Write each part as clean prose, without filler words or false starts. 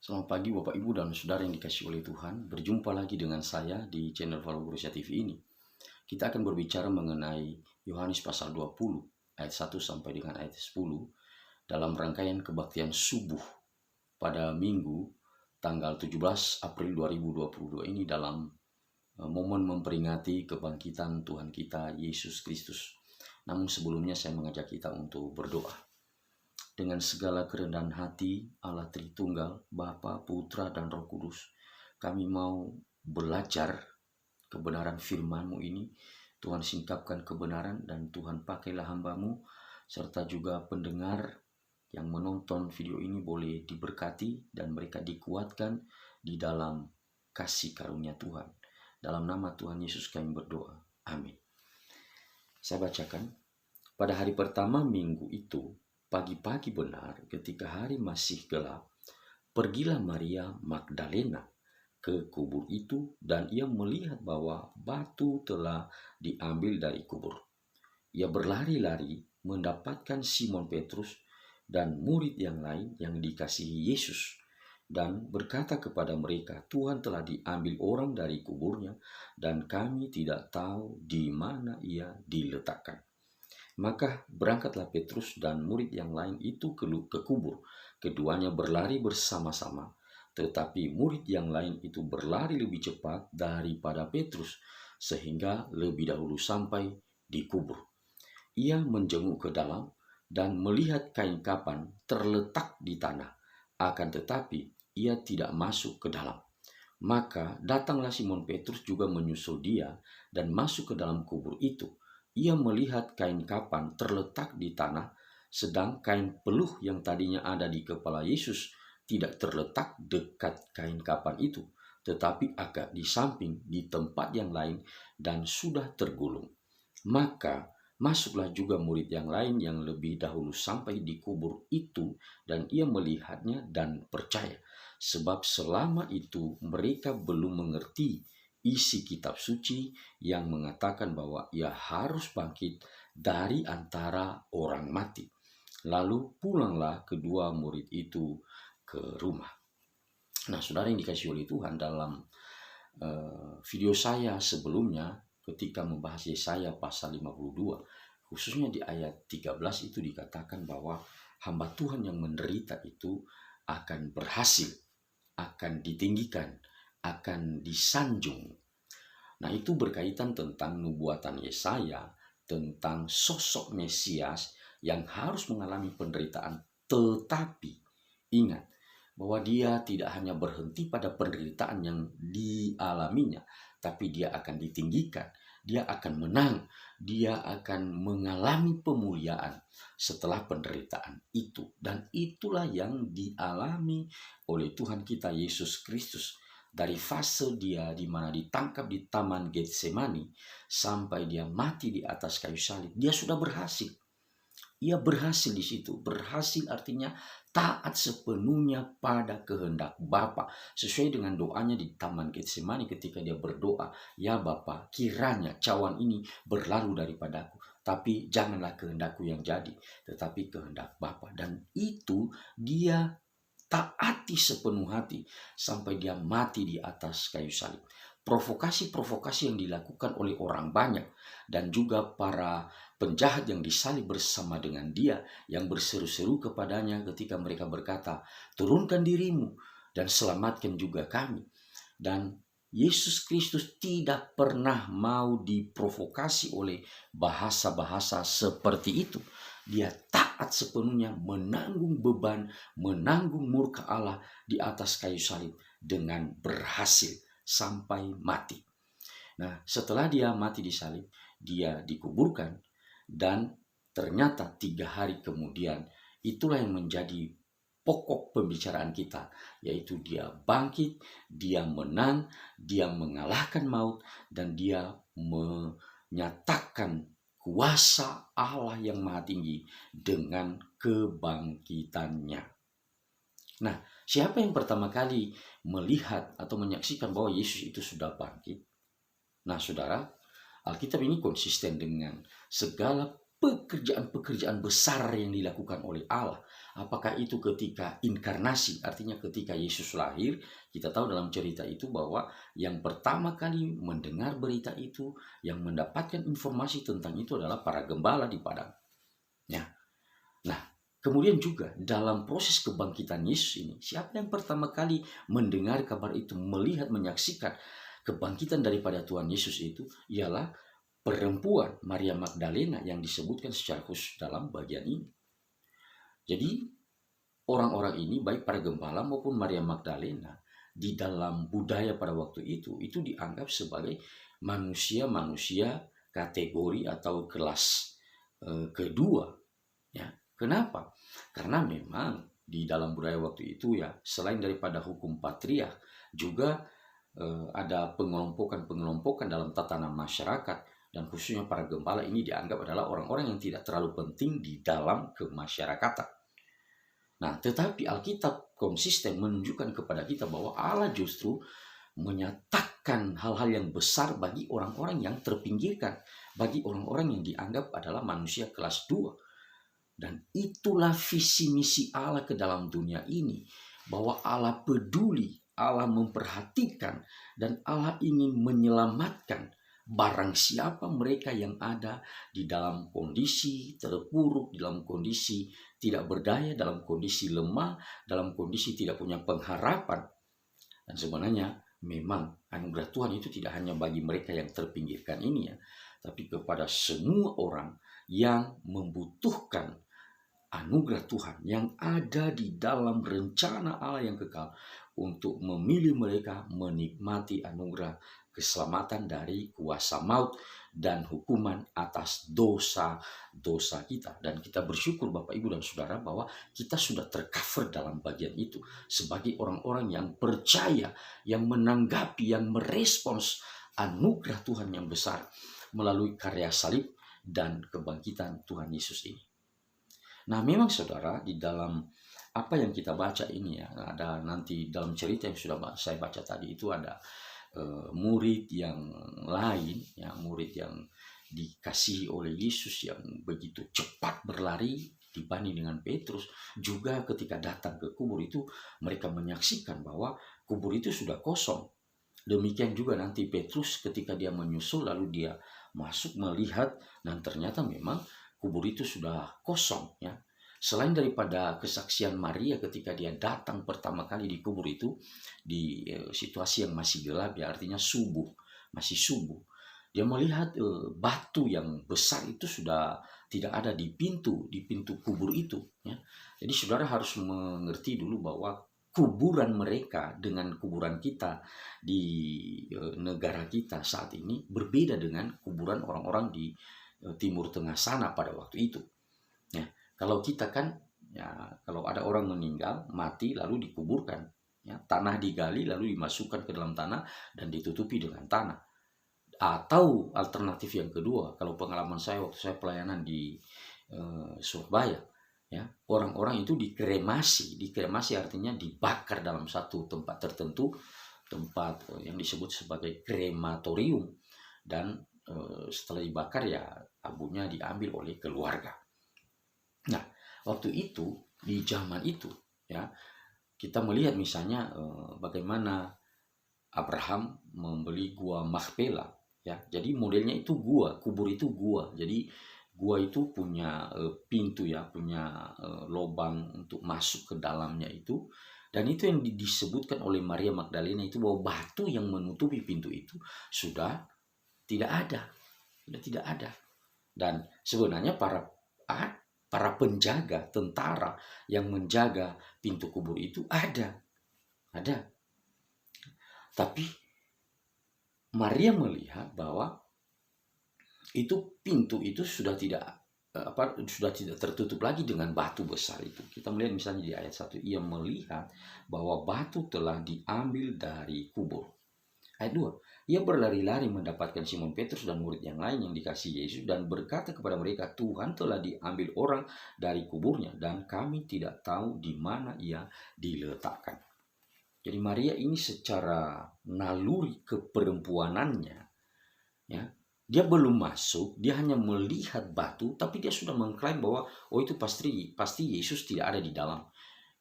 Selamat pagi Bapak Ibu dan Saudara yang dikasihi oleh Tuhan. Berjumpa lagi dengan saya di channel Valogurusia TV ini. Kita akan berbicara mengenai Yohanes pasal 20 ayat 1 sampai dengan ayat 10 dalam rangkaian kebaktian subuh pada Minggu tanggal 17 April 2022 ini dalam momen memperingati kebangkitan Tuhan kita Yesus Kristus. Namun sebelumnya saya mengajak kita untuk berdoa. Dengan segala kerendahan hati, Allah Tritunggal, Bapa, Putra, dan Roh Kudus, kami mau belajar kebenaran firman-Mu ini. Tuhan singkapkan kebenaran dan Tuhan pakailah hamba-Mu, serta juga pendengar yang menonton video ini boleh diberkati dan mereka dikuatkan di dalam kasih karunia Tuhan. Dalam nama Tuhan Yesus kami berdoa. Amin. Saya bacakan. Pada hari pertama minggu itu, pagi-pagi benar, ketika hari masih gelap, pergilah Maria Magdalena ke kubur itu dan ia melihat bahwa batu telah diambil dari kubur. Ia berlari-lari mendapatkan Simon Petrus dan murid yang lain yang dikasihi Yesus dan berkata kepada mereka, Tuhan telah diambil orang dari kuburnya dan kami tidak tahu di mana ia diletakkan. Maka berangkatlah Petrus dan murid yang lain itu ke kubur. Keduanya berlari bersama-sama, tetapi murid yang lain itu berlari lebih cepat daripada Petrus, sehingga lebih dahulu sampai di kubur. Ia menjenguk ke dalam dan melihat kain kapan terletak di tanah, akan tetapi ia tidak masuk ke dalam. Maka datanglah Simon Petrus juga menyusul dia dan masuk ke dalam kubur itu. Ia melihat kain kapan terletak di tanah, sedang kain peluh yang tadinya ada di kepala Yesus tidak terletak dekat kain kapan itu, tetapi agak di samping di tempat yang lain dan sudah tergulung. Maka masuklah juga murid yang lain yang lebih dahulu sampai di kubur itu, dan ia melihatnya dan percaya, sebab selama itu mereka belum mengerti isi kitab suci yang mengatakan bahwa ia harus bangkit dari antara orang mati. Lalu pulanglah kedua murid itu ke rumah. Nah, saudara yang dikasihi oleh Tuhan, dalam video saya sebelumnya ketika membahas Yesaya pasal 52, khususnya di ayat 13 itu dikatakan bahwa hamba Tuhan yang menderita itu akan berhasil, akan ditinggikan, akan disanjung. Nah, itu berkaitan tentang nubuatan Yesaya tentang sosok Mesias yang harus mengalami penderitaan, tetapi ingat bahwa dia tidak hanya berhenti pada penderitaan yang dialaminya, tapi dia akan ditinggikan, dia akan menang, dia akan mengalami pemuliaan setelah penderitaan itu. Dan itulah yang dialami oleh Tuhan kita Yesus Kristus. Dari fase dia di mana ditangkap di Taman Getsemani sampai dia mati di atas kayu salib, dia sudah berhasil. Ia berhasil di situ. Berhasil artinya taat sepenuhnya pada kehendak Bapa, sesuai dengan doanya di Taman Getsemani ketika dia berdoa, ya Bapa, kiranya cawan ini berlalu daripadaku, tapi janganlah kehendakku yang jadi, tetapi kehendak Bapa. Dan itu dia taati sepenuh hati sampai dia mati di atas kayu salib. Provokasi-provokasi yang dilakukan oleh orang banyak dan juga para penjahat yang disalib bersama dengan dia, yang berseru-seru kepadanya ketika mereka berkata, turunkan dirimu dan selamatkan juga kami. Dan Yesus Kristus tidak pernah mau diprovokasi oleh bahasa-bahasa seperti itu. Dia taat sepenuhnya, menanggung beban, menanggung murka Allah di atas kayu salib dengan berhasil sampai mati. Nah, setelah dia mati di salib, dia dikuburkan, dan ternyata 3 hari kemudian itulah yang menjadi pokok pembicaraan kita, yaitu dia bangkit, dia menang, dia mengalahkan maut, dan dia menyatakan kuasa Allah yang maha tinggi dengan kebangkitannya. Nah, siapa yang pertama kali melihat atau menyaksikan bahwa Yesus itu sudah bangkit? Nah, saudara, Alkitab ini konsisten dengan segala pekerjaan-pekerjaan besar yang dilakukan oleh Allah. Apakah itu ketika inkarnasi, artinya ketika Yesus lahir, kita tahu dalam cerita itu bahwa yang pertama kali mendengar berita itu, yang mendapatkan informasi tentang itu adalah para gembala di padang. Ya. Nah, kemudian juga dalam proses kebangkitan Yesus ini, siapa yang pertama kali mendengar kabar itu, melihat, menyaksikan kebangkitan daripada Tuhan Yesus itu, ialah perempuan Maria Magdalena yang disebutkan secara khusus dalam bagian ini. Jadi orang-orang ini, baik para gembala maupun Maria Magdalena, di dalam budaya pada waktu itu dianggap sebagai manusia-manusia kategori atau kelas kedua. Ya, kenapa? Karena memang di dalam budaya waktu itu ya, selain daripada hukum patriark, juga ada pengelompokan dalam tatanan masyarakat, dan khususnya para gembala ini dianggap adalah orang-orang yang tidak terlalu penting di dalam kemasyarakatan. Nah, tetapi Alkitab konsisten menunjukkan kepada kita bahwa Allah justru menyatakan hal-hal yang besar bagi orang-orang yang terpinggirkan, bagi orang-orang yang dianggap adalah manusia kelas 2. Dan itulah visi misi Allah ke dalam dunia ini, bahwa Allah peduli, Allah memperhatikan, dan Allah ingin menyelamatkan barang siapa mereka yang ada di dalam kondisi terpuruk, dalam kondisi tidak berdaya, dalam kondisi lemah, dalam kondisi tidak punya pengharapan. Dan sebenarnya memang anugerah Tuhan itu tidak hanya bagi mereka yang terpinggirkan ini ya, tapi kepada semua orang yang membutuhkan anugerah Tuhan yang ada di dalam rencana Allah yang kekal, untuk memilih mereka menikmati anugerah keselamatan dari kuasa maut dan hukuman atas dosa-dosa kita. Dan kita bersyukur Bapak Ibu dan Saudara bahwa kita sudah tercover dalam bagian itu sebagai orang-orang yang percaya, yang menanggapi, yang merespons anugerah Tuhan yang besar melalui karya salib dan kebangkitan Tuhan Yesus ini. Nah, memang Saudara, di dalam apa yang kita baca ini ya, ada nanti dalam cerita yang sudah saya baca tadi itu ada murid yang lain, ya, murid yang dikasihi oleh Yesus yang begitu cepat berlari dibanding dengan Petrus. Juga ketika datang ke kubur itu, mereka menyaksikan bahwa kubur itu sudah kosong. Demikian juga nanti Petrus ketika dia menyusul, lalu dia masuk melihat, dan ternyata memang kubur itu sudah kosong ya. Selain daripada kesaksian Maria ketika dia datang pertama kali di kubur itu, di situasi yang masih gelap ya, artinya masih subuh. Dia melihat batu yang besar itu sudah tidak ada di pintu kubur itu. Ya. Jadi saudara harus mengerti dulu bahwa kuburan mereka dengan kuburan kita di negara kita saat ini berbeda dengan kuburan orang-orang di Timur Tengah sana pada waktu itu. Ya. Kalau kita kan, ya, kalau ada orang meninggal, mati, lalu dikuburkan. Ya, tanah digali, lalu dimasukkan ke dalam tanah dan ditutupi dengan tanah. Atau alternatif yang kedua, kalau pengalaman saya waktu saya pelayanan di Surabaya, ya, orang-orang itu dikremasi. Dikremasi artinya dibakar dalam satu tempat tertentu, tempat yang disebut sebagai krematorium. Dan setelah dibakar ya abunya diambil oleh keluarga. Nah, waktu itu, di zaman itu, ya, kita melihat misalnya bagaimana Abraham membeli gua Makpela, ya. Jadi modelnya itu gua, kubur itu gua. Jadi gua itu punya pintu ya, punya lubang untuk masuk ke dalamnya itu. Dan itu yang disebutkan oleh Maria Magdalena itu, bahwa batu yang menutupi pintu itu sudah tidak ada, sudah tidak ada. Dan sebenarnya para penjaga, tentara yang menjaga pintu kubur itu ada. Tapi Maria melihat bahwa itu pintu itu sudah tidak tertutup lagi dengan batu besar itu. Kita melihat misalnya di ayat 1, ia melihat bahwa batu telah diambil dari kubur. Ayat 2, ia berlari-lari mendapatkan Simon Petrus dan murid yang lain yang dikasihi Yesus dan berkata kepada mereka, Tuhan telah diambil orang dari kuburnya dan kami tidak tahu di mana ia diletakkan. Jadi Maria ini secara naluri keperempuanannya ya, Dia belum masuk, dia hanya melihat batu, tapi dia sudah mengklaim bahwa oh itu pasti Yesus tidak ada di dalam.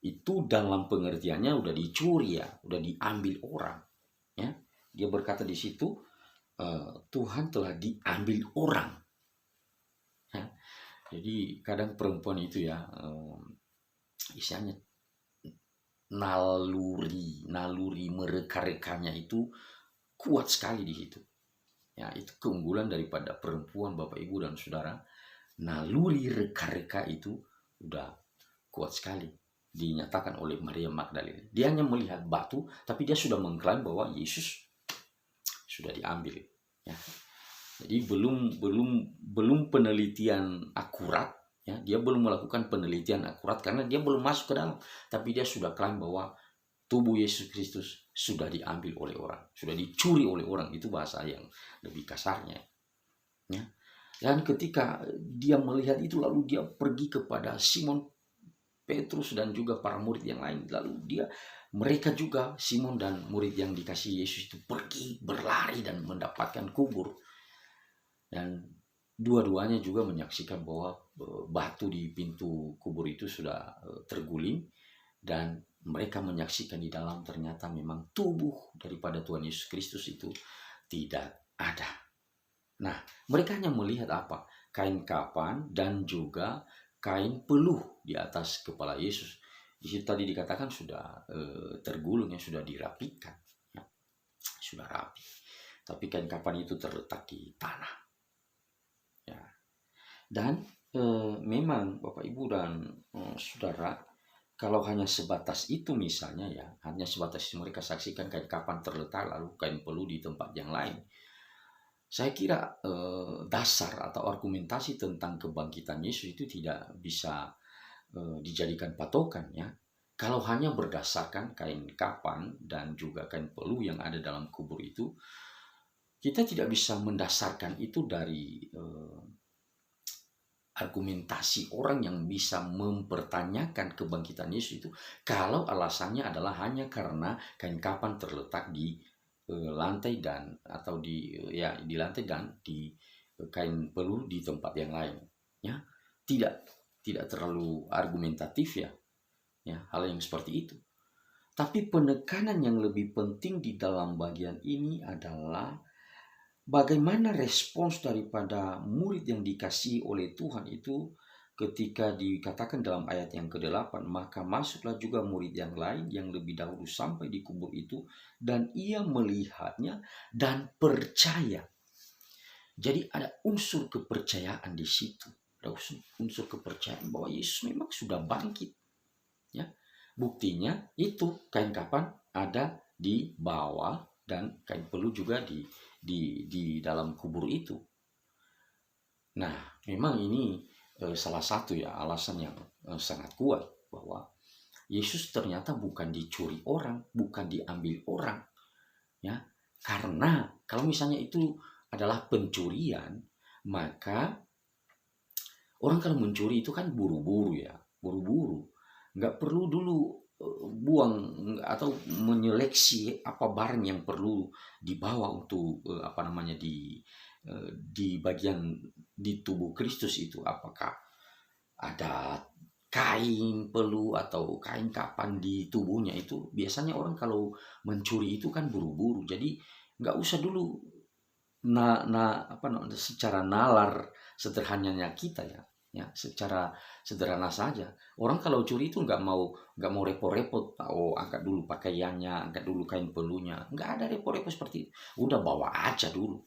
Itu dalam pengertiannya udah dicuri ya, udah diambil orang. Ya, dia berkata di situ Tuhan telah diambil orang. Ya, jadi kadang perempuan itu ya, istilahnya naluri mereka-rekanya itu kuat sekali di situ. Ya, itu keunggulan daripada perempuan, Bapak Ibu dan Saudara. Naluri reka-reka itu udah kuat sekali. Dinyatakan oleh Maria Magdalena. Dia hanya melihat batu, tapi dia sudah mengklaim bahwa Yesus sudah diambil. Ya. Jadi belum penelitian akurat. Ya, dia belum melakukan penelitian akurat karena dia belum masuk ke dalam. Tapi dia sudah klaim bahwa tubuh Yesus Kristus sudah diambil oleh orang, sudah dicuri oleh orang. Itu bahasa yang lebih kasarnya. Ya. Dan ketika dia melihat itu, lalu dia pergi kepada Simon Petrus dan juga para murid yang lain. Lalu mereka juga, Simon dan murid yang dikasih Yesus itu pergi berlari dan mendapatkan kubur. Dan dua-duanya juga menyaksikan bahwa batu di pintu kubur itu sudah terguling. Dan mereka menyaksikan di dalam ternyata memang tubuh daripada Tuhan Yesus Kristus itu tidak ada. Nah, mereka hanya melihat apa? Kain kapan dan juga kain peluh di atas kepala Yesus. Di situ tadi dikatakan sudah tergulung, ya, sudah dirapikan, ya, sudah rapi. Tapi kain kapan itu terletak di tanah. Ya. Dan memang Bapak Ibu dan Saudara, kalau hanya sebatas itu misalnya ya, hanya sebatas mereka saksikan kain kapan terletak lalu kain peluh di tempat yang lain. Saya kira dasar atau argumentasi tentang kebangkitan Yesus itu tidak bisa dijadikan patokan ya. Kalau hanya berdasarkan kain kapan dan juga kain peluh yang ada dalam kubur itu, kita tidak bisa mendasarkan itu dari argumentasi orang yang bisa mempertanyakan kebangkitan Yesus itu, kalau alasannya adalah hanya karena kain kapan terletak di lantai dan atau di lantai dan di kain peluh di tempat yang lain, ya. Tidak terlalu argumentatif ya hal yang seperti itu. Tapi penekanan yang lebih penting di dalam bagian ini adalah bagaimana respons daripada murid yang dikasihi oleh Tuhan itu ketika dikatakan dalam ayat yang ke-8, maka masuklah juga murid yang lain yang lebih dahulu sampai di kubur itu, dan ia melihatnya dan percaya. Jadi ada unsur kepercayaan di situ. Ada unsur kepercayaan bahwa Yesus memang sudah bangkit. Ya. Buktinya itu kain kapan ada di bawah dan kain peluh juga di dalam kubur itu. Nah, memang ini salah satu ya alasan yang sangat kuat bahwa Yesus ternyata bukan dicuri orang, bukan diambil orang. Ya, karena kalau misalnya itu adalah pencurian, maka orang kalau mencuri itu kan buru-buru ya, buru-buru. Nggak perlu dulu buang atau menyeleksi apa barang yang perlu dibawa untuk di bagian di tubuh Kristus itu, apakah ada kain peluh atau kain kapan di tubuhnya. Itu biasanya orang kalau mencuri itu kan buru-buru, jadi nggak usah dulu secara nalar sederhananya kita ya secara sederhana saja. Orang kalau curi itu nggak mau repot-repot, angkat dulu pakaiannya, angkat dulu kain peluhnya, nggak ada repot-repot seperti itu, udah bawa aja dulu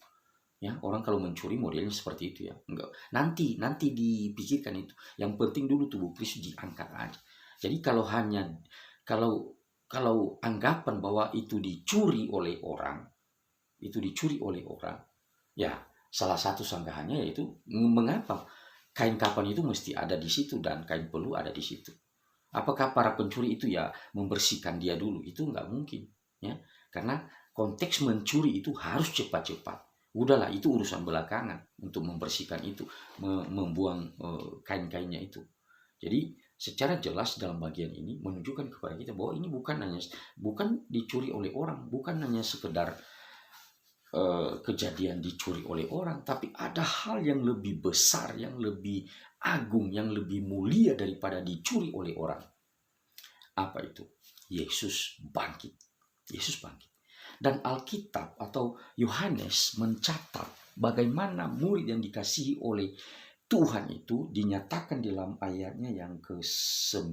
ya. Orang kalau mencuri modelnya seperti itu ya, enggak nanti dipikirkan itu, yang penting dulu tubuh Kristus diangkat aja. Jadi kalau anggapan bahwa itu dicuri oleh orang, ya salah satu sanggahannya yaitu mengapa kain kapan itu mesti ada di situ dan kain peluh ada di situ. Apakah para pencuri itu ya membersihkan dia dulu? Itu nggak mungkin ya, karena konteks mencuri itu harus cepat-cepat. Udahlah, itu urusan belakangan untuk membersihkan itu, membuang kain-kainnya itu. Jadi secara jelas dalam bagian ini menunjukkan kepada kita bahwa ini bukan dicuri oleh orang, bukan hanya sekedar kejadian dicuri oleh orang, tapi ada hal yang lebih besar, yang lebih agung, yang lebih mulia daripada dicuri oleh orang. Apa itu? Yesus bangkit. Yesus bangkit. Dan Alkitab atau Yohanes mencatat bagaimana murid yang dikasihi oleh Tuhan itu dinyatakan dalam ayatnya yang ke-9,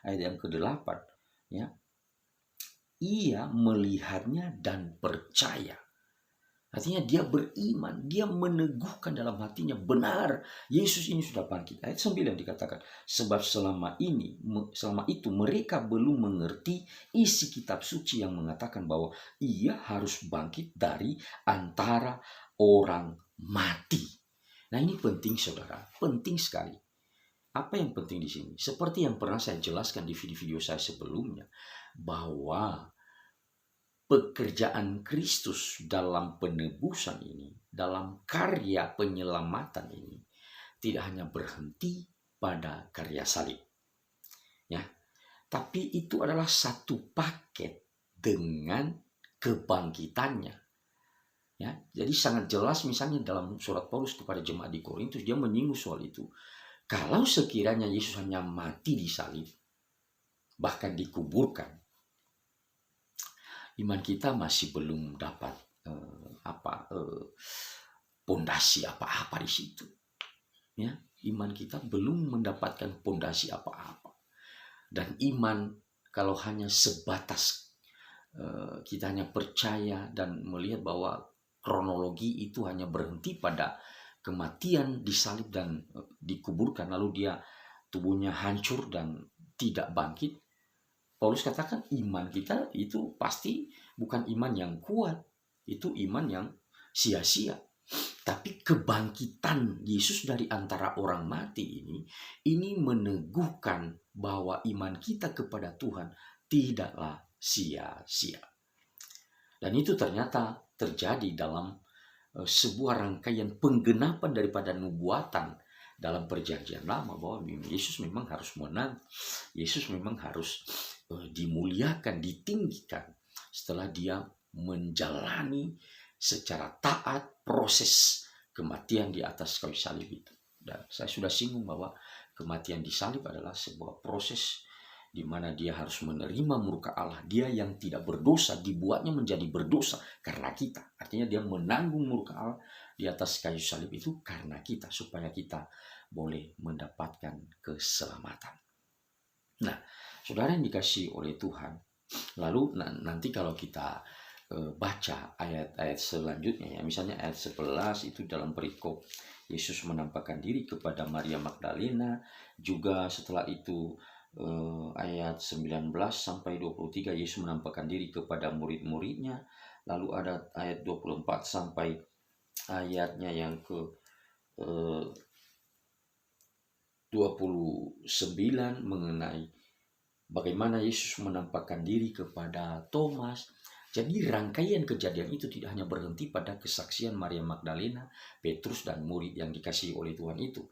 ayat yang ke-8, ya. Ia melihatnya dan percaya. Artinya dia beriman, dia meneguhkan dalam hatinya, benar Yesus ini sudah bangkit. Ayat 9 dikatakan, sebab selama itu mereka belum mengerti isi kitab suci yang mengatakan bahwa ia harus bangkit dari antara orang mati. Nah, ini penting saudara, penting sekali. Apa yang penting di sini? Seperti yang pernah saya jelaskan di video-video saya sebelumnya, bahwa pekerjaan Kristus dalam penebusan ini, dalam karya penyelamatan ini, tidak hanya berhenti pada karya salib, ya, tapi itu adalah satu paket dengan kebangkitannya. Ya, jadi sangat jelas misalnya dalam surat Paulus kepada jemaat di Korintus, dia menyinggung soal itu. Kalau sekiranya Yesus hanya mati di salib, bahkan dikuburkan, iman kita masih belum dapat pondasi apa-apa di situ. Ya, iman kita belum mendapatkan pondasi apa-apa. Dan iman kalau hanya sebatas kita hanya percaya dan melihat bahwa kronologi itu hanya berhenti pada kematian, disalib dan dikuburkan, lalu dia tubuhnya hancur dan tidak bangkit. Paulus katakan iman kita itu pasti bukan iman yang kuat, itu iman yang sia-sia. Tapi kebangkitan Yesus dari antara orang mati ini meneguhkan bahwa iman kita kepada Tuhan tidaklah sia-sia. Dan itu ternyata terjadi dalam sebuah rangkaian penggenapan daripada nubuatan dalam perjanjian lama, bahwa Yesus memang harus menang, Yesus memang harus dimuliakan, ditinggikan setelah dia menjalani secara taat proses kematian di atas kayu salib itu. Dan saya sudah singgung bahwa kematian di salib adalah sebuah proses di mana dia harus menerima murka Allah. Dia yang tidak berdosa dibuatnya menjadi berdosa karena kita. Artinya dia menanggung murka Allah di atas kayu salib itu karena kita, supaya kita boleh mendapatkan keselamatan. Nah, saudara yang dikasihi oleh Tuhan, lalu nanti kalau kita baca ayat-ayat selanjutnya, ya, misalnya ayat 11 itu dalam perikop Yesus menampakkan diri kepada Maria Magdalena, juga setelah itu ayat 19 sampai 23 Yesus menampakkan diri kepada murid-muridnya, lalu ada ayat 24 sampai ayatnya yang ke 29 mengenai bagaimana Yesus menampakkan diri kepada Thomas. Jadi rangkaian kejadian itu tidak hanya berhenti pada kesaksian Maria Magdalena, Petrus dan murid yang dikasihi oleh Tuhan itu.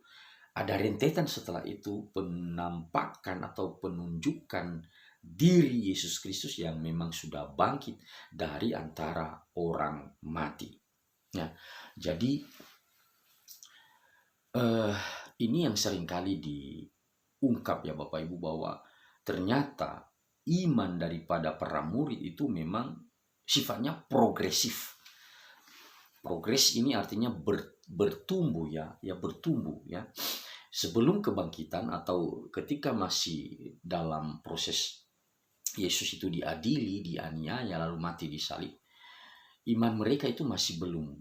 Ada rentetan setelah itu penampakan atau penunjukan diri Yesus Kristus yang memang sudah bangkit dari antara orang mati. Ya, jadi ini yang seringkali diungkap ya Bapak Ibu, bahwa ternyata iman daripada para murid itu memang sifatnya progresif. Progres ini artinya bertumbuh ya bertumbuh ya. Sebelum kebangkitan atau ketika masih dalam proses Yesus itu diadili, dianiaya, lalu mati di salib, iman mereka itu masih belum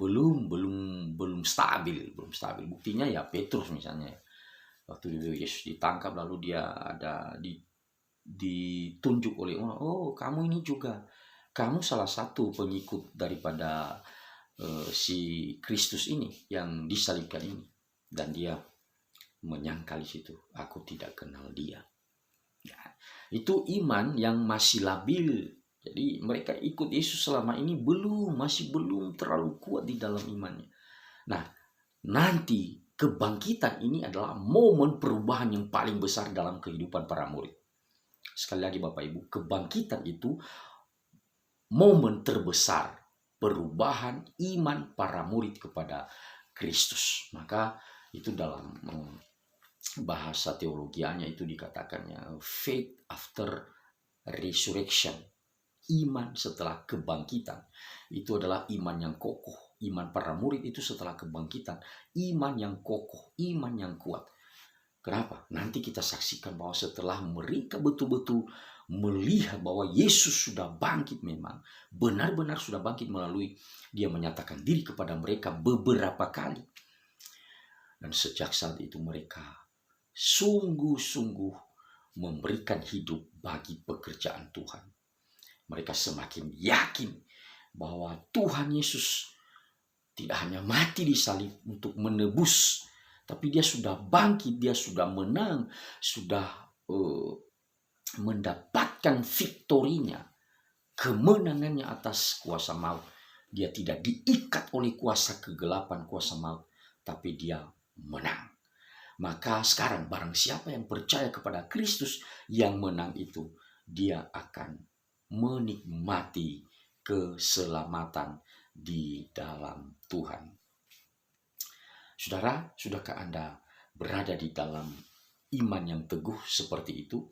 stabil. Buktinya ya Petrus misalnya, waktu itu Yesus ditangkap lalu dia ada ditunjuk oleh orang, oh kamu ini juga, kamu salah satu pengikut daripada si Kristus ini yang disalibkan ini. Dan dia menyangkal situ, aku tidak kenal dia. Ya, itu iman yang masih labil. Jadi mereka ikut Yesus selama ini masih belum terlalu kuat di dalam imannya. Nah, nanti kebangkitan ini adalah momen perubahan yang paling besar dalam kehidupan para murid. Sekali lagi Bapak Ibu, kebangkitan itu momen terbesar perubahan iman para murid kepada Kristus. Maka itu dalam bahasa teologianya itu dikatakannya faith after resurrection. Iman setelah kebangkitan itu adalah iman yang kokoh. Iman para murid itu setelah kebangkitan, iman yang kokoh, iman yang kuat. Kenapa? Nanti kita saksikan bahwa setelah mereka betul-betul melihat bahwa Yesus sudah bangkit, memang benar-benar sudah bangkit, melalui dia menyatakan diri kepada mereka beberapa kali. Dan sejak saat itu mereka sungguh-sungguh memberikan hidup bagi pekerjaan Tuhan. Mereka semakin yakin bahwa Tuhan Yesus tidak hanya mati di salib untuk menebus, tapi dia sudah bangkit, dia sudah menang, sudah mendapatkan viktorinya, kemenangannya atas kuasa maut. Dia tidak diikat oleh kuasa kegelapan, kuasa maut, tapi dia menang. Maka sekarang barang siapa yang percaya kepada Kristus yang menang itu, dia akan menikmati keselamatan di dalam Tuhan. Saudara, sudahkah Anda berada di dalam iman yang teguh seperti itu?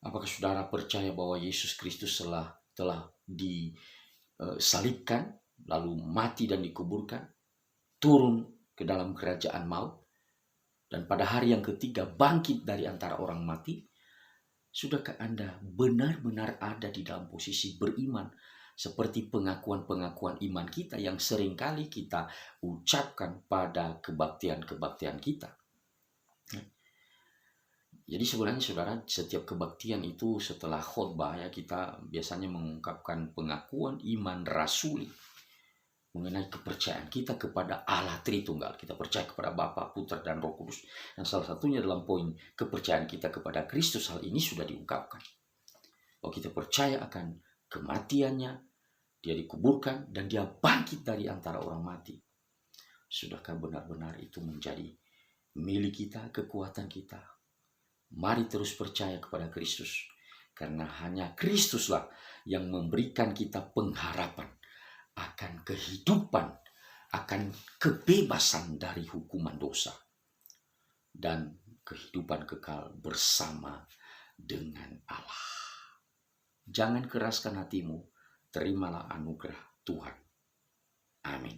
Apakah saudara percaya bahwa Yesus Kristus telah disalibkan, lalu mati dan dikuburkan, turun ke dalam kerajaan maut, dan pada hari yang ketiga bangkit dari antara orang mati? Sudahkah Anda benar-benar ada di dalam posisi beriman seperti pengakuan-pengakuan iman kita yang seringkali kita ucapkan pada kebaktian-kebaktian kita? Jadi sebenarnya saudara, setiap kebaktian itu setelah khotbah ya, kita biasanya mengungkapkan pengakuan iman rasuli mengenai kepercayaan kita kepada Allah Tritunggal. Kita percaya kepada Bapa, Putra, dan Roh Kudus. Dan salah satunya dalam poin kepercayaan kita kepada Kristus, hal ini sudah diungkapkan. Bahwa kita percaya akan kematiannya, dia dikuburkan, dan dia bangkit dari antara orang mati. Sudahkah benar-benar itu menjadi milik kita, kekuatan kita? Mari terus percaya kepada Kristus. Karena hanya Kristuslah yang memberikan kita pengharapan akan kehidupan, akan kebebasan dari hukuman dosa, dan kehidupan kekal bersama dengan Allah. Jangan keraskan hatimu, terimalah anugerah Tuhan. Amin.